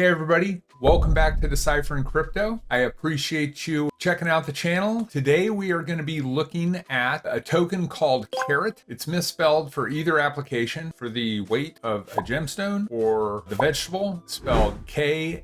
Hey everybody, welcome back to Deciphering Crypto. I appreciate you checking out the channel. Today we are going to be looking at a token called Karrat. It's misspelled for either application, for the weight of a gemstone or the vegetable, spelled Karrat,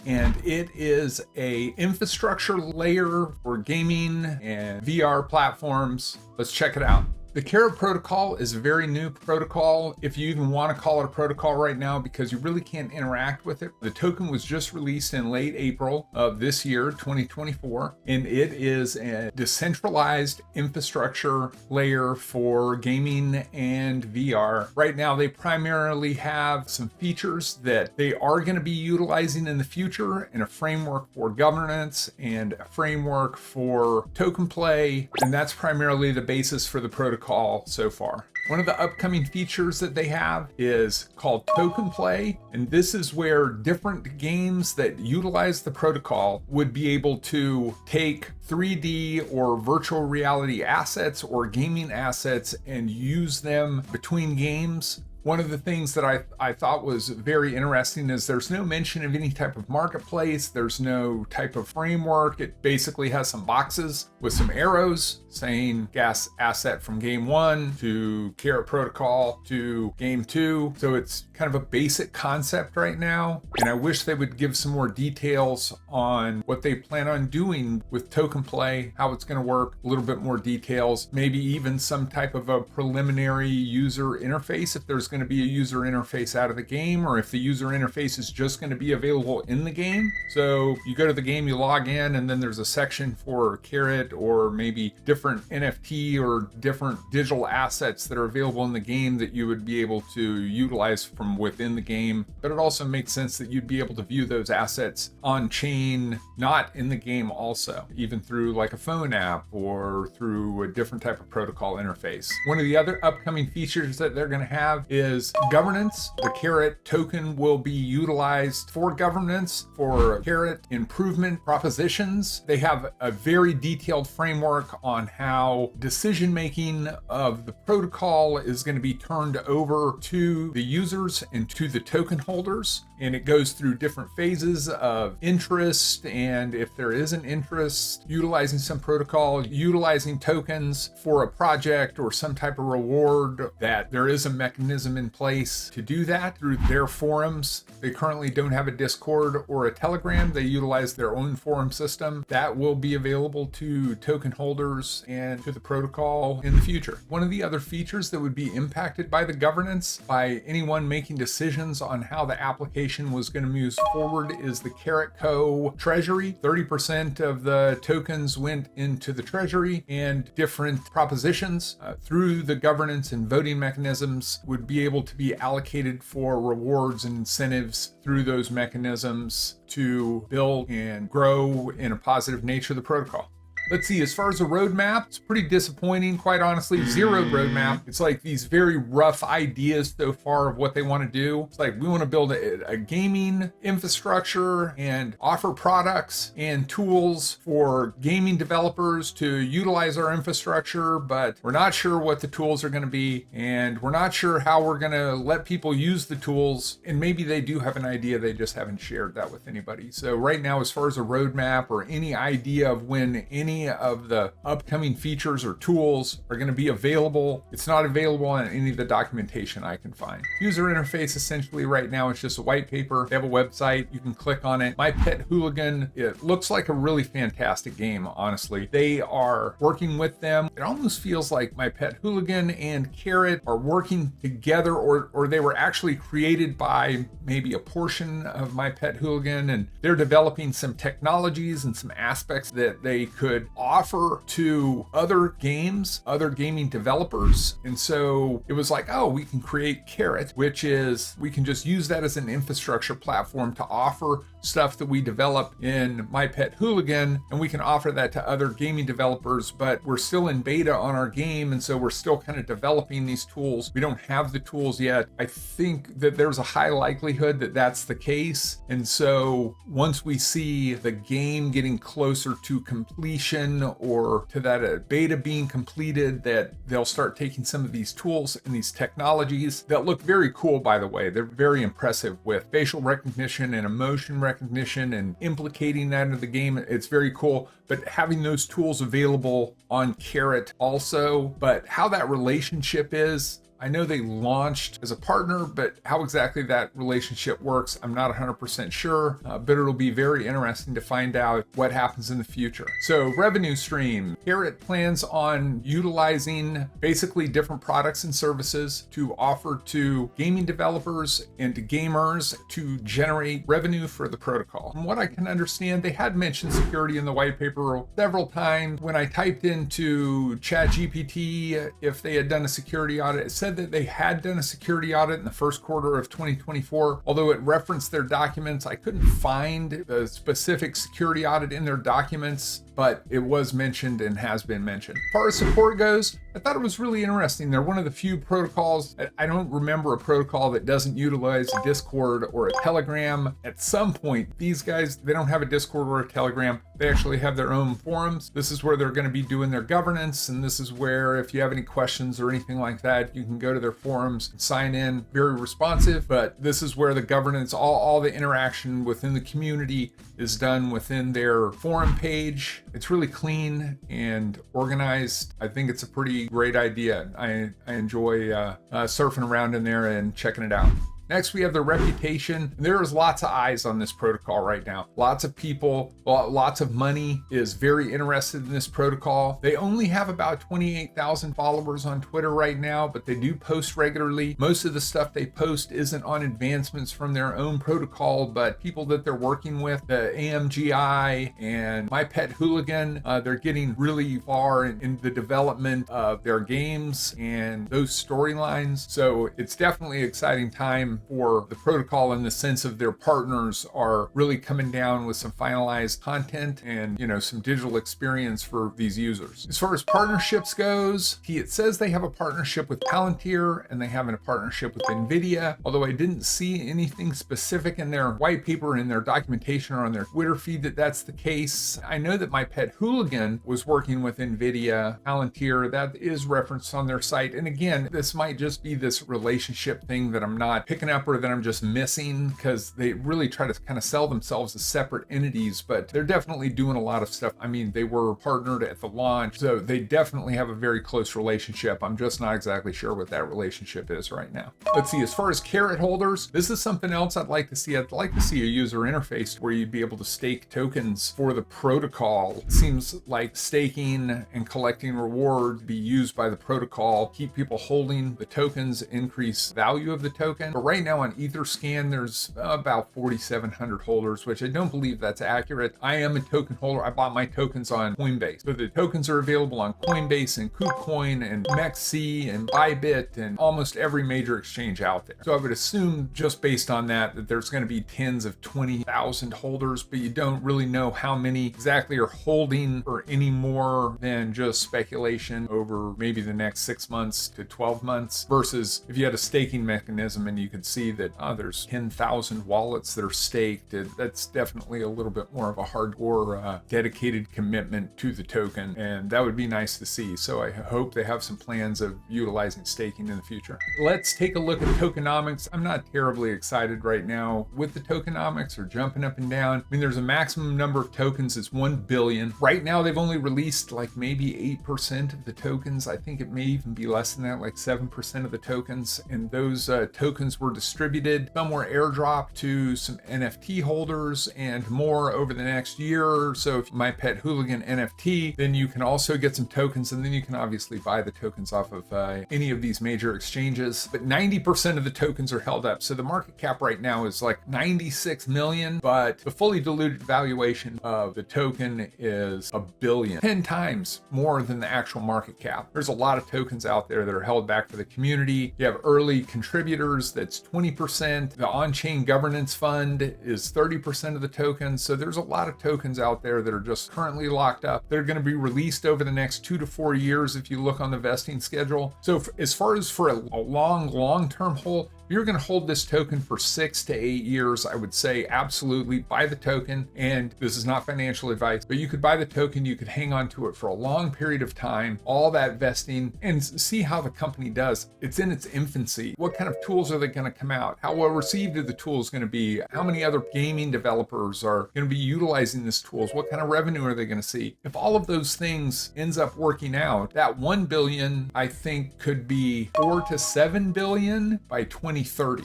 and it is a infrastructure layer for gaming and VR platforms. Let's check it out. The Karrat protocol is a very new protocol, if you even want to call it a protocol right now, because you really can't interact with it. The token was just released in late April of this year, 2024, and it is a decentralized infrastructure layer for gaming and VR. Right now, they primarily have some features that they are going to be utilizing in the future, and a framework for governance and a framework for token play, and that's primarily the basis for the protocol so far. One of the upcoming features that they have is called token play, and this is where different games that utilize the protocol would be able to take 3D or virtual reality assets or gaming assets and use them between games. One of the things that I thought was very interesting is there's no mention of any type of marketplace. There's no type of framework. It basically has some boxes with some arrows saying gas asset from game 1 to Karrat protocol to game 2. So it's kind of a basic concept right now. And I wish they would give some more details on what they plan on doing with token play, how it's going to work, a little bit more details, maybe even some type of a preliminary user interface if there's going to be a user interface out of the game, or if the user interface is just going to be available in the game. So you go to the game, you log in, and then there's a section for Karrat or maybe different NFT or different digital assets that are available in the game that you would be able to utilize from within the game. But it also makes sense that you'd be able to view those assets on chain, not in the game also, even through like a phone app or through a different type of protocol interface. One of the other upcoming features that they're going to have is governance. The Karrat token will be utilized for governance, for Karrat improvement propositions. They have a very detailed framework on how decision making of the protocol is going to be turned over to the users and to the token holders. And it goes through different phases of interest, and if there is an interest, utilizing some protocol, utilizing tokens for a project or some type of reward, that there is a mechanism in place to do that through their forums. They currently don't have a Discord or a Telegram. They utilize their own forum system. That will be available to token holders and to the protocol in the future. One of the other features that would be impacted by the governance, by anyone making decisions on how the application was going to move forward, is the KarratCoin treasury. 30% of the tokens went into the treasury, and different propositions through the governance and voting mechanisms would be able to be allocated for rewards and incentives through those mechanisms to build and grow in a positive nature of the protocol. Let's see, as far as the roadmap, it's pretty disappointing, quite honestly. Zero roadmap. It's like these very rough ideas so far of what they want to do. It's like, we want to build a gaming infrastructure and offer products and tools for gaming developers to utilize our infrastructure, but we're not sure what the tools are going to be, and we're not sure how we're going to let people use the tools. And maybe they do have an idea, they just haven't shared that with anybody. So right now, as far as a roadmap or any idea of when any of the upcoming features or tools are going to be available, it's not available on any of the documentation I can find. User interface essentially right now is just a white paper. They have a website, you can click on it. My Pet Hooligan, it looks like a really fantastic game, honestly. They are working with them. It almost feels like My Pet Hooligan and Karrat are working together, or they were actually created by maybe a portion of My Pet Hooligan, and they're developing some technologies and some aspects that they could offer to other games, other gaming developers. And so it was like, oh, we can create Karrat, which is, we can just use that as an infrastructure platform to offer stuff that we develop in My Pet Hooligan, and we can offer that to other gaming developers, but we're still in beta on our game, and so we're still kind of developing these tools. We don't have the tools yet. I think that there's a high likelihood that that's the case, and so once we see the game getting closer to completion or to that beta being completed, that they'll start taking some of these tools and these technologies that look very cool, by the way. They're very impressive with facial recognition and emotion recognition and implicating that into the game. It's very cool, but having those tools available on Karrat also. But how that relationship is, I know they launched as a partner, but how exactly that relationship works, I'm not 100% sure, but it'll be very interesting to find out what happens in the future. So revenue stream, Karrat plans on utilizing basically different products and services to offer to gaming developers and to gamers to generate revenue for the protocol. From what I can understand, they had mentioned security in the white paper several times. When I typed into ChatGPT if they had done a security audit, it said that they had done a security audit in the first quarter of 2024. Although it referenced their documents, I couldn't find the specific security audit in their documents, but it was mentioned and has been mentioned. As far as support goes, I thought it was really interesting. They're one of the few protocols, I don't remember a protocol that doesn't utilize a Discord or a Telegram. At some point, these guys, they don't have a Discord or a Telegram. They actually have their own forums. This is where they're going to be doing their governance, and this is where, if you have any questions or anything like that, you can go to their forums and sign in. Very responsive, but this is where the governance, all the interaction within the community is done within their forum page. It's really clean and organized. I think it's a pretty great idea. I enjoy surfing around in there and checking it out. Next, we have the reputation. There's lots of eyes on this protocol right now. Lots of people, lots of money is very interested in this protocol. They only have about 28,000 followers on Twitter right now, but they do post regularly. Most of the stuff they post isn't on advancements from their own protocol, but people that they're working with, the AMGI and My Pet Hooligan, they're getting really far in the development of their games and those storylines. So it's definitely an exciting time for the protocol in the sense of their partners are really coming down with some finalized content and, some digital experience for these users. As far as partnerships goes, it says they have a partnership with Palantir and they have a partnership with NVIDIA, although I didn't see anything specific in their white paper, in their documentation, or on their Twitter feed that that's the case. I know that My Pet Hooligan was working with NVIDIA, Palantir, that is referenced on their site. And again, this might just be this relationship thing that I'm not picking up or that I'm just missing, because they really try to kind of sell themselves as separate entities, but they're definitely doing a lot of stuff. I mean, they were partnered at the launch, so they definitely have a very close relationship. I'm just not exactly sure what that relationship is right now. Let's see, as far as Karrat holders, this is something else I'd like to see. I'd like to see a user interface where you'd be able to stake tokens for the protocol. It seems like staking and collecting rewards be used by the protocol, keep people holding the tokens, increase value of the token. But right now on Etherscan, there's about 4,700 holders, which I don't believe that's accurate. I am a token holder. I bought my tokens on Coinbase. So the tokens are available on Coinbase and KuCoin and MEXC and Bybit and almost every major exchange out there. So I would assume, just based on that there's going to be tens of 20,000 holders, but you don't really know how many exactly are holding for any more than just speculation over maybe the next 6 months to 12 months, versus if you had a staking mechanism and you could see that there's 10,000 wallets that are staked. That's definitely a little bit more of a hardcore dedicated commitment to the token, and that would be nice to see. So I hope they have some plans of utilizing staking in the future. Let's take a look at tokenomics. I'm not terribly excited right now with the tokenomics, or jumping up and down. I mean, there's a maximum number of tokens, it's 1 billion. Right now they've only released like maybe 8% of the tokens. I think it may even be less than that, like 7% of the tokens, and those tokens were distributed. Some were airdropped to some NFT holders and more over the next year or so. If My Pet Hooligan NFT, then you can also get some tokens, and then you can obviously buy the tokens off of any of these major exchanges. But 90% of the tokens are held up. So the market cap right now is like 96 million, but the fully diluted valuation of the token is $1 billion, 10 times more than the actual market cap. There's a lot of tokens out there that are held back for the community. You have early contributors that it's 20%. The on-chain governance fund is 30% of the tokens. So there's a lot of tokens out there that are just currently locked up. They're going to be released over the next 2 to 4 years if you look on the vesting schedule. So as far as for a long-term hold, if you're going to hold this token for 6 to 8 years, I would say absolutely buy the token. And this is not financial advice, but you could buy the token, you could hang on to it for a long period of time, all that vesting, and see how the company does. It's in its infancy. What kind of tools are they going to come out? How well received are the tools going to be? How many other gaming developers are going to be utilizing this tools? What kind of revenue are they going to see? If all of those things ends up working out, that 1 billion, I think, could be 4 to 7 billion by 2030.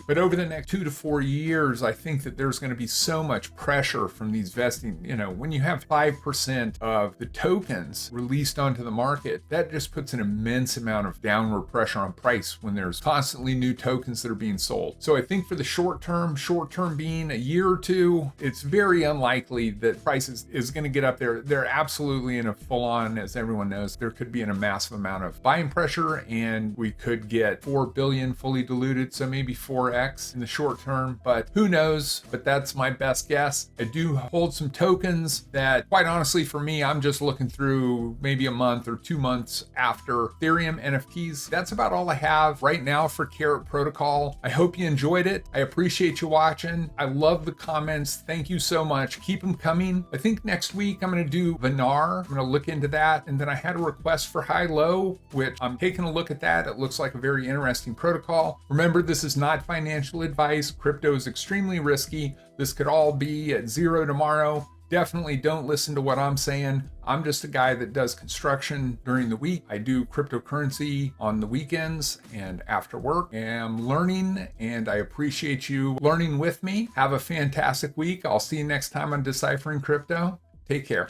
But over the next 2 to 4 years, I think that there's going to be so much pressure from these vesting. When you have 5% of the tokens released onto the market, that just puts an immense amount of downward pressure on price when there's constantly new tokens that are being sold. So I think for the short term being a year or two, it's very unlikely that price is going to get up there. They're absolutely in a full-on, as everyone knows, there could be in a massive amount of buying pressure, and we could get 4 billion fully diluted. So maybe 4x in the short term, but who knows? But that's my best guess. I do hold some tokens that, quite honestly, for me, I'm just looking through maybe a month or 2 months after Ethereum NFTs. That's about all I have right now for Karrat Protocol. I hope you enjoyed it. I appreciate you watching. I love the comments. Thank you so much. Keep them coming. I think next week I'm going to do Vanar. I'm going to look into that. And then I had a request for high-low, which I'm taking a look at that. It looks like a very interesting protocol. Remember, this is not financial advice. Crypto is extremely risky. This could all be at zero tomorrow. Definitely don't listen to what I'm saying. I'm just a guy that does construction during the week. I do cryptocurrency on the weekends and after work. I'm learning, and I appreciate you learning with me. Have a fantastic week. I'll see you next time on Deciphering Crypto. Take care.